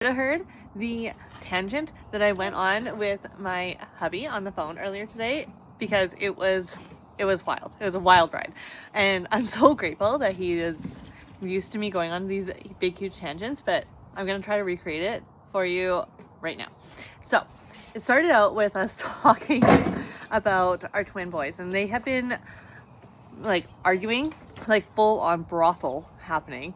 I heard the tangent that I went on with my hubby on the phone earlier today because it was wild. It was a wild ride. And I'm so grateful that he is used to me going on these big huge tangents, but I'm going to try to recreate it for you right now. So, it started out with us talking about our twin boys, and they have been like arguing, like full on brothel happening.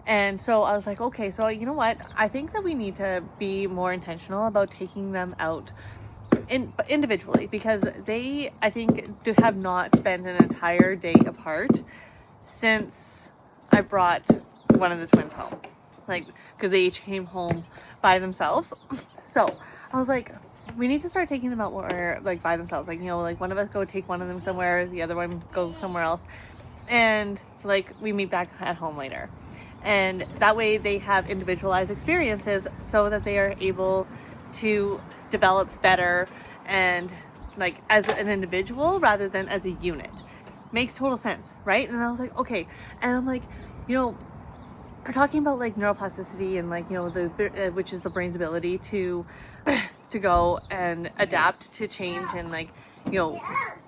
And so I was like, okay, so you know what? I think that we need to be more intentional about taking them out individually, because they, I think, have not spent an entire day apart since I brought one of the twins home. Like, because they each came home by themselves. So I was like, we need to start taking them out more like by themselves. Like, you know, like one of us go take one of them somewhere, the other one go somewhere else. And like we meet back at home later. And that way they have individualized experiences so that they are able to develop better and like as an individual rather than as a unit. Makes total sense, right? And I was like, okay. And I'm like, you know, we're talking about like neuroplasticity and like, you know, the which is the brain's ability to to go and adapt to change and like, you know,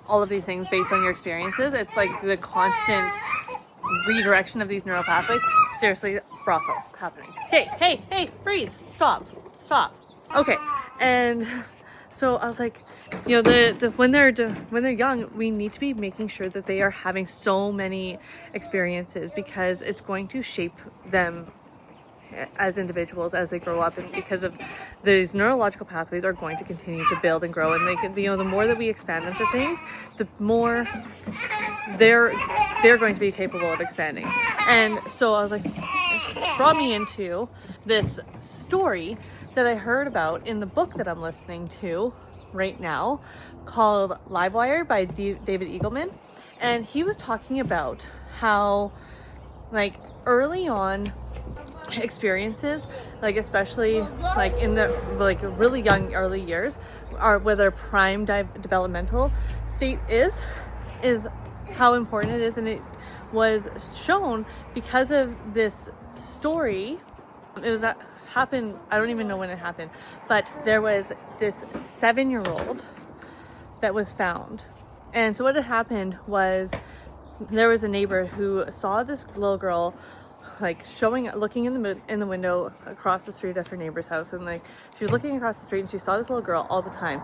all of these things based on your experiences. It's like the constant redirection of these neural pathways. Seriously, brothel happening. Hey, freeze, stop. Okay, and so I was like, you know, when they're young, we need to be making sure that they are having so many experiences, because it's going to shape them as individuals as they grow up, and because of these neurological pathways are going to continue to build and grow, and like, you know, the more that we expand them to things, the more they're going to be capable of expanding. And so I was like, it brought me into this story that I heard about in the book that I'm listening to right now called Livewire by David Eagleman. And he was talking about how like early on experiences, like especially like in the like really young early years, are where their prime developmental state is how important it is. And it was shown because of this story. It was that happened, I don't even know when it happened, but there was this 7-year-old that was found. And so what had happened was there was a neighbor who saw this little girl like looking in the window across the street at her neighbor's house, and like she was looking across the street and she saw this little girl all the time,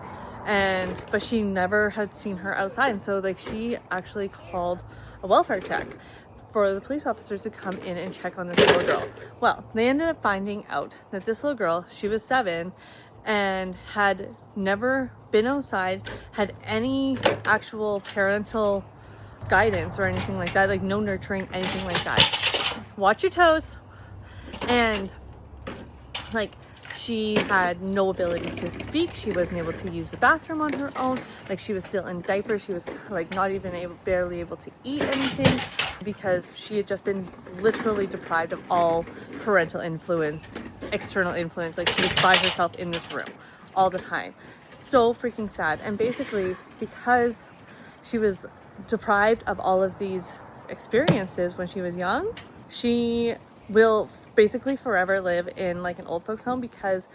but she never had seen her outside. And so like she actually called a welfare check for the police officers to come in and check on this little girl. Well, they ended up finding out that this little girl, she was 7 and had never been outside, had any actual parental guidance or anything like that, like no nurturing, anything like that. Watch your toes. And like she had no ability to speak. She wasn't able to use the bathroom on her own. Like she was still in diapers. She was like not even barely able to eat anything, because she had just been literally deprived of all parental influence, external influence. Like she was by herself in this room all the time. So freaking sad. And basically because she was deprived of all of these experiences when she was young, she will basically forever live in like an old folks home, because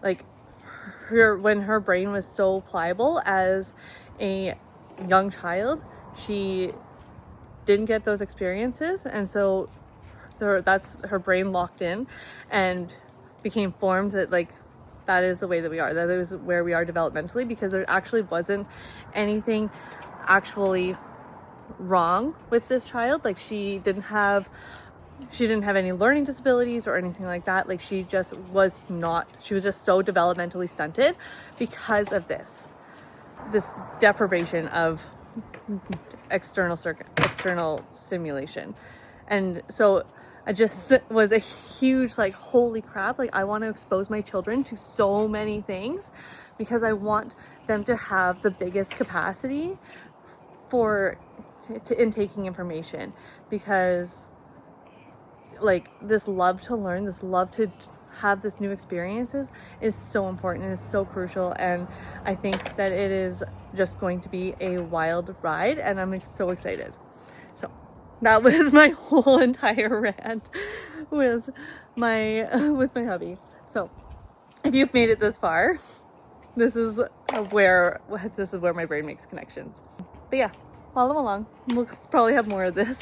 like when her brain was so pliable as a young child, she didn't get those experiences, and so that's her brain locked in and became formed that like that is the way that we are, that is where we are developmentally, because there actually wasn't anything actually wrong with this child. Like she didn't have any learning disabilities or anything like that. Like she was just so developmentally stunted because of this deprivation of external stimulation. And so I just was a huge like, holy crap, like I want to expose my children to so many things, because I want them to have the biggest capacity in taking information, because like this love to learn, this love to have this new experiences is so important and is so crucial. And I think that it is just going to be a wild ride, and I'm so excited. So that was my whole entire rant with my hubby. So if you've made it this far, this is where my brain makes connections. But yeah, follow along. We'll probably have more of this.